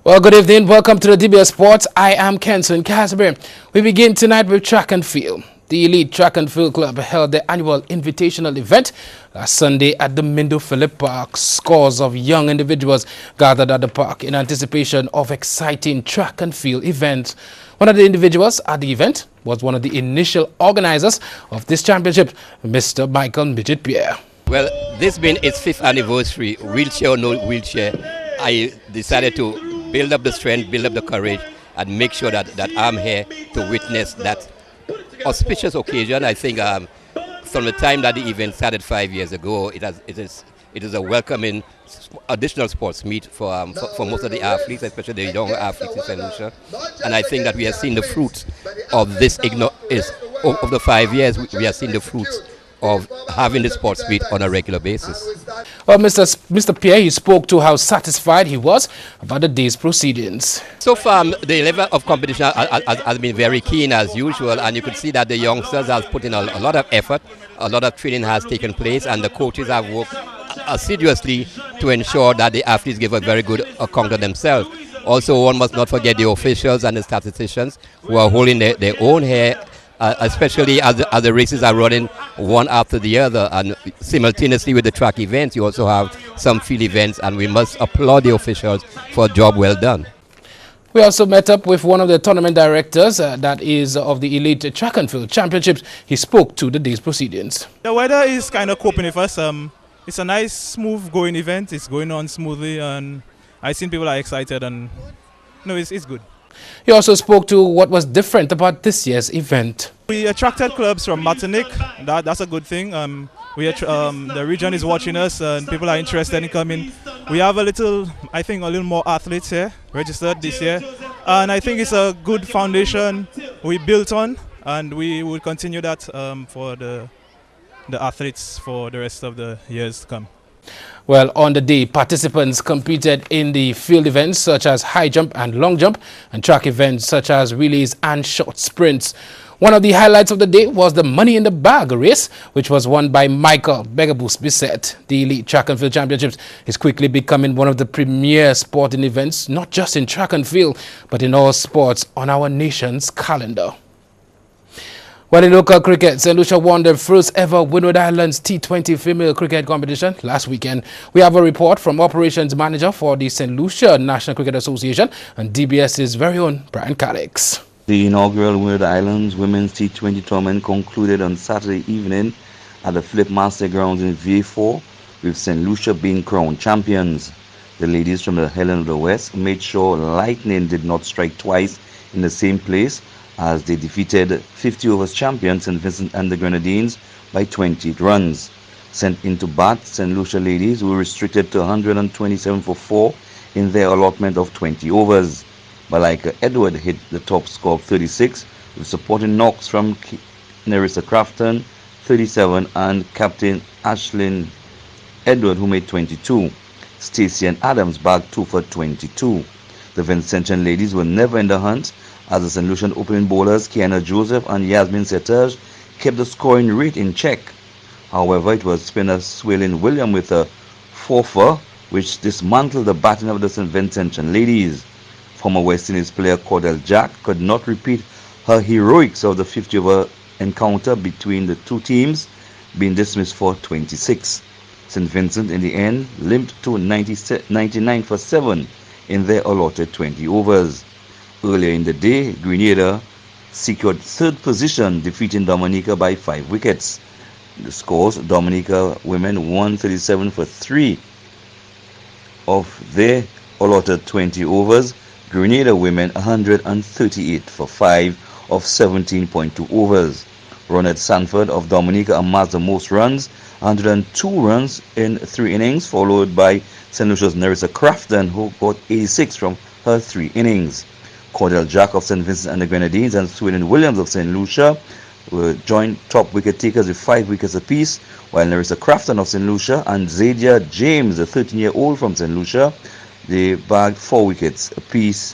Well, good evening. Welcome to the DBS Sports. I am Kenson Casper. We begin tonight with track and field. The Elite Track and Field Club held their annual invitational event last Sunday at the Mindo Phillip Park. Scores of young individuals gathered at the park in anticipation of exciting track and field events. One of the individuals at the event was one of the initial organizers of this championship, Mr. Michael Midget Pierre. Well, this being its 5th anniversary, wheelchair or no wheelchair, I decided to build up the strength, build up the courage, and make sure that I'm here to witness that auspicious occasion. I think from the time that the event started 5 years ago, it is a welcoming additional sports meet for most of the athletes, especially the young athletes in St. Lucia. And I think that we have seen the fruits of this of the 5 years. We have seen the fruits of having the sports meet on a regular basis. Well, Mr. Pierre, he spoke to how satisfied he was about the day's proceedings. So far, the level of competition has been very keen as usual, and you could see that the youngsters have put in a lot of effort, a lot of training has taken place, and the coaches have worked assiduously to ensure that the athletes give a very good account of themselves. Also, one must not forget the officials and the statisticians who are holding their own hair, especially as the races are running one after the other, and simultaneously with the track events you also have some field events, and we must applaud the officials for a job well done. We also met up with one of the tournament directors that is of the Elite Track and Field Championships. He spoke to the day's proceedings. The weather is kind of coping with us. It's a nice, smooth going event. It's going on smoothly, and I've seen people are excited, and no, it's good. He also spoke to what was different about this year's event. We attracted clubs from Martinique. That's a good thing. The region is watching us, and people are interested in coming. We have a little more athletes here registered this year, and I think it's a good foundation we built on, and we will continue that for the athletes for the rest of the years to come. Well, on the day, participants competed in the field events such as high jump and long jump, and track events such as relays and short sprints. One of the highlights of the day was the Money in the Bag race, which was won by Michael Begaboos Bissett. The Elite Track and Field Championships is quickly becoming one of the premier sporting events, not just in track and field, but in all sports on our nation's calendar. Well, in local cricket, St. Lucia won the first ever Windward Islands T20 female cricket competition last weekend. We have a report from Operations Manager for the St. Lucia National Cricket Association and DBS's very own Brian Calix. The inaugural Windward Islands Women's T20 tournament concluded on Saturday evening at the Phillip Master Grounds in VA4, with St. Lucia being crowned champions. The ladies from the Helen of the West made sure lightning did not strike twice in the same place, as they defeated 50 overs champion St. Vincent and the Grenadines by 28 runs. Sent into bat, St. Lucia ladies were restricted to 127 for 4 in their allotment of 20 overs. Malika Edward hit the top score of 36, with supporting knocks from Nerissa Crafton 37 and Captain Ashlyn Edward, who made 22. Stacey and Adams bagged 2 for 22. The Vincentian ladies were never in the hunt, as the St. Lucian opening bowlers Kiana Joseph and Yasmin Sertaj kept the scoring rate in check. However, it was spinner Swelin William with a 4-for, which dismantled the batting of the St. Vincentian ladies. Former West Indies player Cordell Jack could not repeat her heroics of the 50-over encounter between the two teams, being dismissed for 26. St. Vincent in the end limped to 99 for 7 in their allotted 20 overs. Earlier in the day, Grenada secured third position, defeating Dominica by 5 wickets. The scores: Dominica women 137 for 3 of their allotted 20 overs. Grenada women 138 for 5 of 17.2 overs. Ronald Sanford of Dominica amassed the most runs, 102 runs in 3 innings, followed by St. Lucia's Nerissa Crafton, who got 86 from her 3 innings. Cordell Jack of St. Vincent and the Grenadines and Sweden Williams of St. Lucia were joint top wicket takers with 5 wickets apiece, while Nerissa Crafton of St. Lucia and Zadia James, a 13-year-old from St. Lucia, they bagged 4 wickets apiece.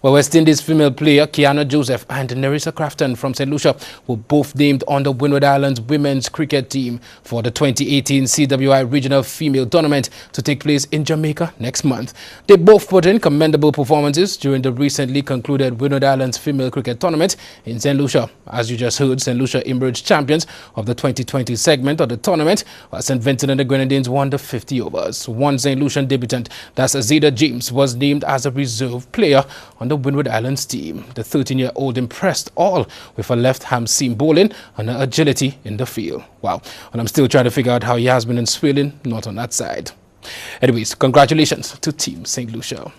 Well, West Indies female player Kiana Joseph and Nerissa Crafton from St. Lucia were both named on the Windward Islands women's cricket team for the 2018 CWI Regional Female Tournament to take place in Jamaica next month. They both put in commendable performances during the recently concluded Windward Islands Female Cricket Tournament in St. Lucia. As you just heard, St. Lucia emerged champions of the 2020 segment of the tournament, while St. Vincent and the Grenadines won the 50 overs. One St. Lucian debutant, that's Zeta James, was named as a reserve player on the Windward Islands team. The 13-year-old impressed all with her left-hand seam bowling and her agility in the field. Wow. And I'm still trying to figure out how Yasmin and Swilling not on that side. Anyways, congratulations to Team St. Lucia.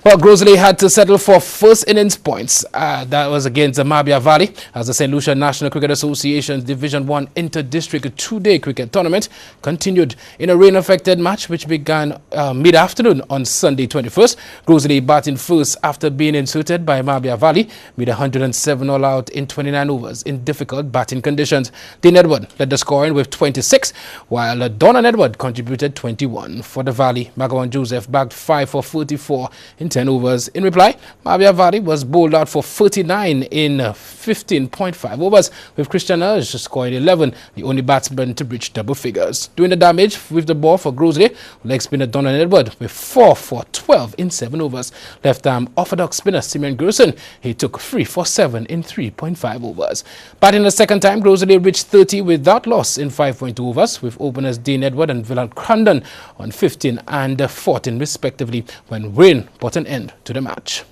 Well, Grosley had to settle for first innings points. That was against Mabia Valley as the St. Lucia National Cricket Association's Division 1 Inter-District two-day cricket tournament continued in a rain-affected match which began mid-afternoon on Sunday 21st. Grosley batting first after being insulted by Mabia Valley, made 107 all out in 29 overs in difficult batting conditions. Dean Edward led the scoring with 26, while Donnan Edward contributed 21. For the Valley, Magawan Joseph bagged 5 for 44 in 10 overs. In reply, Mabia Valley was bowled out for 39 in 15.5 overs, with Christian Urge scoring 11, the only batsman to reach double figures. Doing the damage with the ball for Grosley, leg spinner Donnan Edward with 4 for 12 in 7 overs. Left-arm orthodox spinner Simeon Gerson, he took 3 for 7 in 3.5 overs. Batting the second time, Grosley reached 30 without loss in 5.2 overs, with openers Dean Edward and Villan Crandon on 15 and 14 respectively, when rain put an end to the match.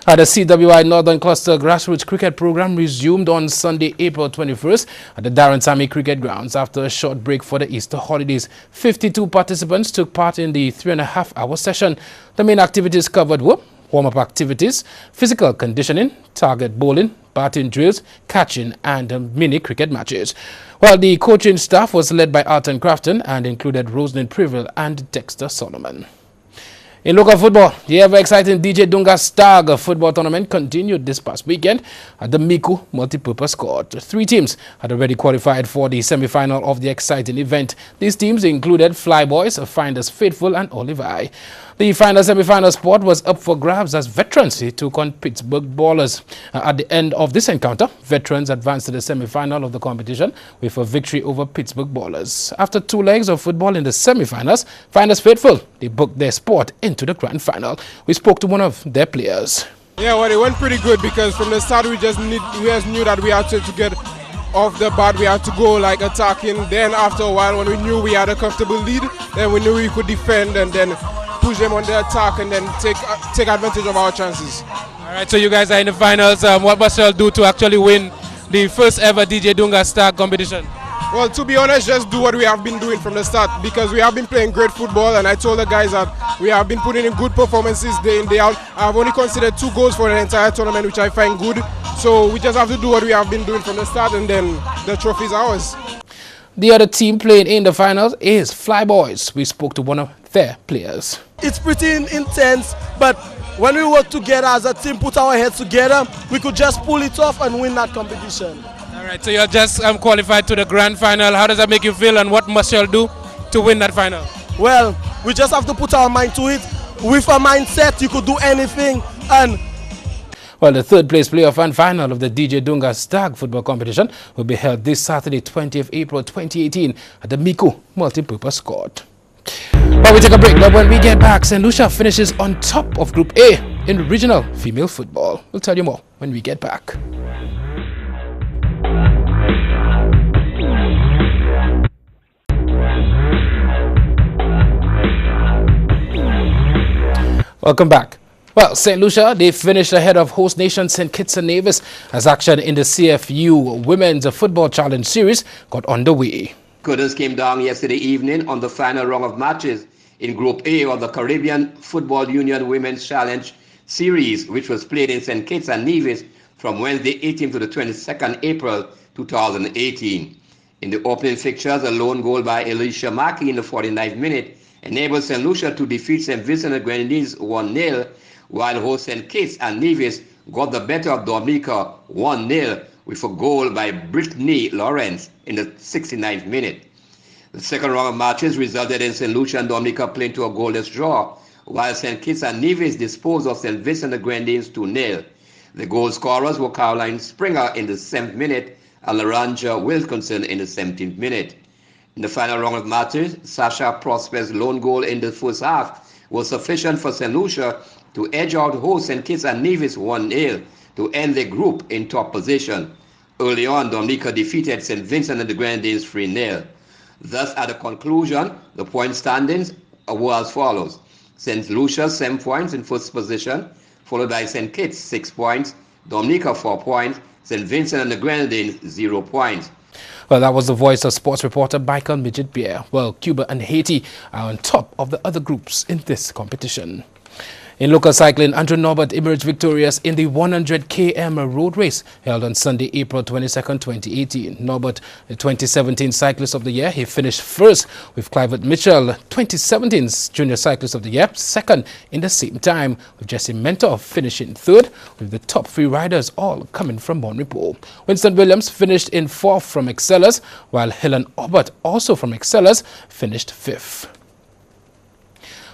The CWI Northern Cluster Grassroots Cricket Program resumed on Sunday, April 21st at the Darren Sammy Cricket Grounds after a short break for the Easter holidays. 52 participants took part in the 3.5-hour session. The main activities covered were warm-up activities, physical conditioning, target bowling, batting drills, catching, and mini cricket matches. While the coaching staff was led by Alton Crafton and included Rosalind Priville and Dexter Solomon. In local football, the ever-exciting DJ Dunga Stag football tournament continued this past weekend at the Miku Multipurpose Court. 3 teams had already qualified for the semi-final of the exciting event. These teams included Flyboys, Finders Faithful, and Olivi. The final semi-final spot was up for grabs as Veterans took on Pittsburgh Ballers. At the end of this encounter, Veterans advanced to the semi-final of the competition with a victory over Pittsburgh Ballers. After 2 legs of football in the semi-finals, Finders Faithful, they booked their spot into the grand final. We spoke to one of their players. Yeah, well, it went pretty good because from the start we just knew that we had to get off the bat, we had to go like attacking. Then after a while, when we knew we had a comfortable lead, then we knew we could defend and then push them on the attack and then take advantage of our chances. All right, so you guys are in the finals. What must you all do to actually win the first ever DJ Dunga Star competition? Well, to be honest, just do what we have been doing from the start because we have been playing great football and I told the guys that we have been putting in good performances day in, day out. I've only considered 2 goals for the entire tournament, which I find good. So we just have to do what we have been doing from the start and then the trophy is ours. The other team playing in the finals is Flyboys. We spoke to one of their players. It's pretty intense, but when we work together as a team, put our heads together, we could just pull it off and win that competition. All right, so you're just qualified to the grand final. How does that make you feel and what must you all do to win that final? Well, we just have to put our mind to it. With a mindset, you could do anything. And well, the third place playoff and final of the DJ Dunga Stag football competition will be held this Saturday, 20th April 2018 at the Miku Multipurpose Court. Well, we take a break, but when we get back, St. Lucia finishes on top of Group A in regional female football. We'll tell you more when we get back. Welcome back. Well, St. Lucia, they finished ahead of host nation St. Kitts and Nevis as action in the CFU Women's Football Challenge Series got underway. Curtains came down yesterday evening on the final round of matches in Group A of the Caribbean Football Union Women's Challenge Series, which was played in St. Kitts and Nevis from Wednesday 18th to the 22nd April 2018. In the opening fixtures, a lone goal by Alicia Mackey in the 49th minute enabled St. Lucia to defeat St. Vincent and Grenadines 1-0, while host St. Kitts and Nevis got the better of Dominica 1-0 with a goal by Brittany Lawrence in the 69th minute. The second round of matches resulted in St. Lucia and Dominica playing to a goalless draw, while St. Kitts and Nevis disposed of St. Vincent the Grenadines 2-0. The goal scorers were Caroline Springer in the 7th minute and Laranja Wilkinson in the 17th minute. In the final round of matches, Sasha Prosper's lone goal in the first half was sufficient for St. Lucia to edge out host St. Kitts and Nevis 1-0 to end the group in top position. Early on, Dominica defeated St. Vincent and the Grenadines 3-0. Thus, at the conclusion, the point standings were as follows. St. Lucia 7 points in first position, followed by St. Kitts 6 points, Dominica 4 points, St. Vincent and the Grenadines 0 points. Well, that was the voice of sports reporter Michael Midget Beer. Well, Cuba and Haiti are on top of the other groups in this competition. In local cycling, Andrew Norbert emerged victorious in the 100 km road race held on Sunday, April 22nd, 2018. Norbert, the 2017 Cyclist of the Year, he finished first with Clive Mitchell, 2017's Junior Cyclist of the Year, second in the same time, with Jesse Mentor finishing third, with the top 3 riders all coming from Bonreport. Winston Williams finished in 4th from Excellers, while Helen Aubert, also from Excellers, finished 5th.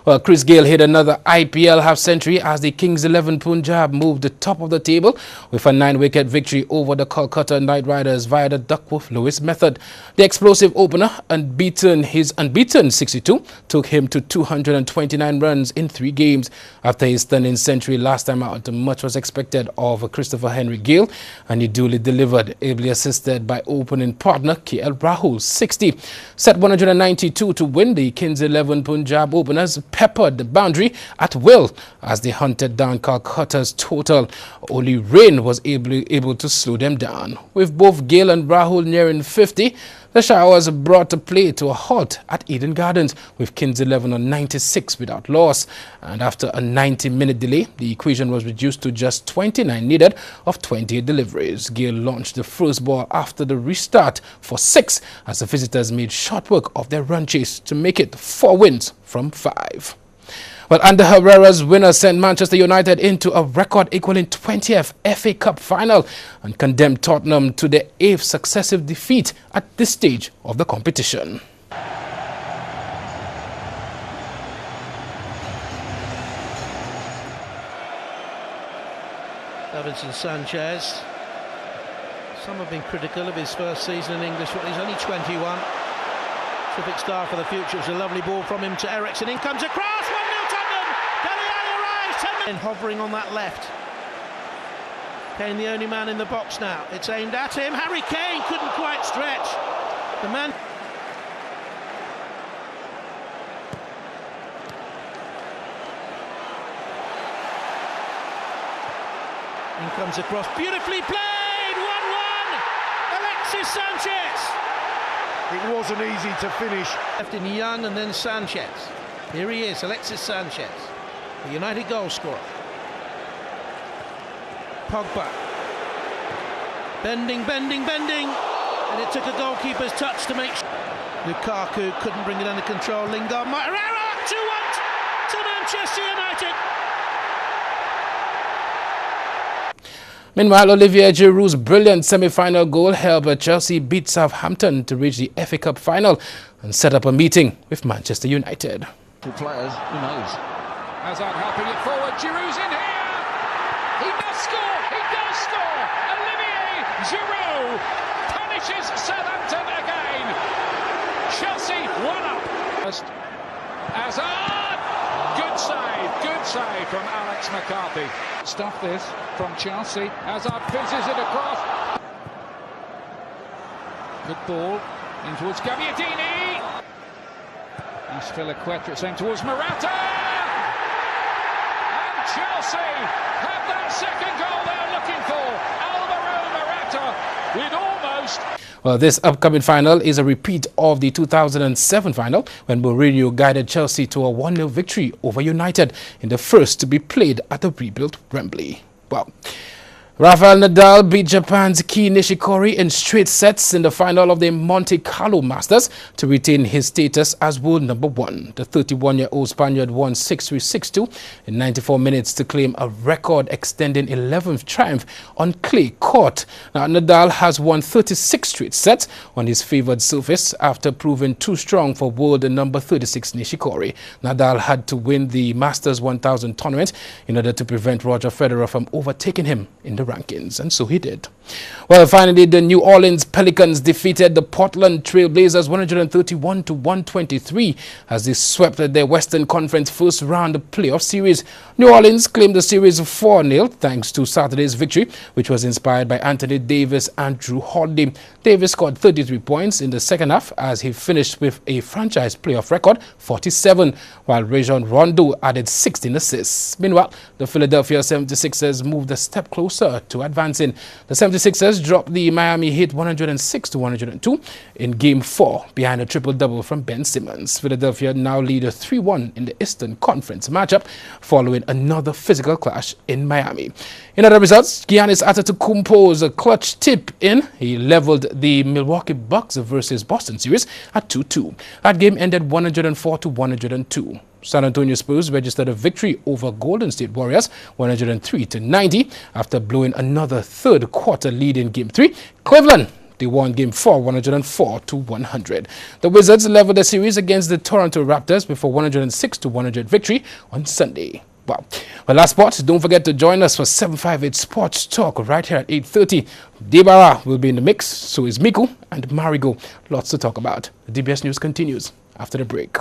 Well, Chris Gayle hit another IPL half-century as the Kings 11 Punjab moved the top of the table with a 9-wicket victory over the Kolkata Knight Riders via the Duckworth-Lewis method. The explosive opener, his unbeaten 62, took him to 229 runs in 3 games. After his stunning century last time out, much was expected of Christopher Henry Gayle, and he duly delivered, ably assisted by opening partner KL Rahul, 60. Set 192 to win, the Kings 11 Punjab openers peppered the boundary at will as they hunted down Calcutta's total. Only rain was able to slow them down. With both Gayle and Rahul nearing 50, the showers brought the play to a halt at Eden Gardens, with Kings 11 on 96 without loss. And after a 90-minute delay, the equation was reduced to just 29 needed of 28 deliveries. Gayle launched the first ball after the restart for 6 as the visitors made short work of their run chase to make it 4 wins from 5. Well, Ander Herrera's winner sent Manchester United into a record-equaling 20th FA Cup final and condemned Tottenham to their 8th successive defeat at this stage of the competition. Davinson Sanchez. Some have been critical of his first season in English football. He's only 21. Terrific star for the future. It's a lovely ball from him to Ericsson. In comes across. 1-0 Tottenham. Dele Alli arrives. 10 minutes. Hovering on that left. Kane the only man in the box now. It's aimed at him. Harry Kane couldn't quite stretch. The man. In comes across. Beautifully played. 1-1. Alexis Sanchez. It wasn't easy to finish. Left in Young and then Sanchez. Here he is, Alexis Sanchez, the United goal scorer. Pogba. Bending, bending, bending. And it took a goalkeeper's touch to make sure. Lukaku couldn't bring it under control. Lingard, Herrera, 2-1 to Manchester United. Meanwhile, Olivier Giroud's brilliant semi-final goal helped Chelsea beat Southampton to reach the FA Cup final and set up a meeting with Manchester United. For players, who knows? Hazard helping it forward. Giroud's in here. He does score. He does score. Olivier Giroud punishes Southampton again. Chelsea 1-up. Hazard. Good save from Alex McCarthy. Stuff this from Chelsea. Hazard fizzes it across. Good ball in towards Gabbiadini. Aspilicueta sent towards Morata. And Chelsea have that second goal they're looking for. Alvaro Morata with almost. Well, this upcoming final is a repeat of the 2007 final when Mourinho guided Chelsea to a 1-0 victory over United in the first to be played at the rebuilt Wembley. Well, Rafael Nadal beat Japan's Kei Nishikori in straight sets in the final of the Monte Carlo Masters to retain his status as world number 1. The 31-year-old Spaniard won 6-3, 6-2 in 94 minutes to claim a record-extending 11th triumph on clay court. Now, Nadal has won 36 straight sets on his favored surface after proving too strong for world number 36 Nishikori. Nadal had to win the Masters 1000 tournament in order to prevent Roger Federer from overtaking him in the rankings, and so he did. Well, finally, the New Orleans Pelicans defeated the Portland Trail Blazers 131-123 as they swept their Western Conference first round playoff series. New Orleans claimed the series 4-0 thanks to Saturday's victory, which was inspired by Anthony Davis and Drew Holiday. Davis scored 33 points in the second half as he finished with a franchise playoff record 47, while Rajon Rondo added 16 assists. Meanwhile, the Philadelphia 76ers moved a step closer to advancing. The 76ers dropped the Miami Heat 106-102 in Game 4 behind a triple-double from Ben Simmons. Philadelphia now lead 3-1 in the Eastern Conference matchup following another physical clash in Miami. In other results, Giannis Antetokounmpo's clutch tip-in. He leveled the Milwaukee Bucks versus Boston series at 2-2. That game ended 104-102. San Antonio Spurs registered a victory over Golden State Warriors 103-90 after blowing another third quarter lead in Game 3. Cleveland, they won Game 4 104-100. The Wizards leveled the series against the Toronto Raptors before 106-100 victory on Sunday. Well, last spot, don't forget to join us for 758 Sports Talk right here at 8:30. Debara will be in the mix, so is Miku and Marigo. Lots to talk about. The DBS News continues after the break.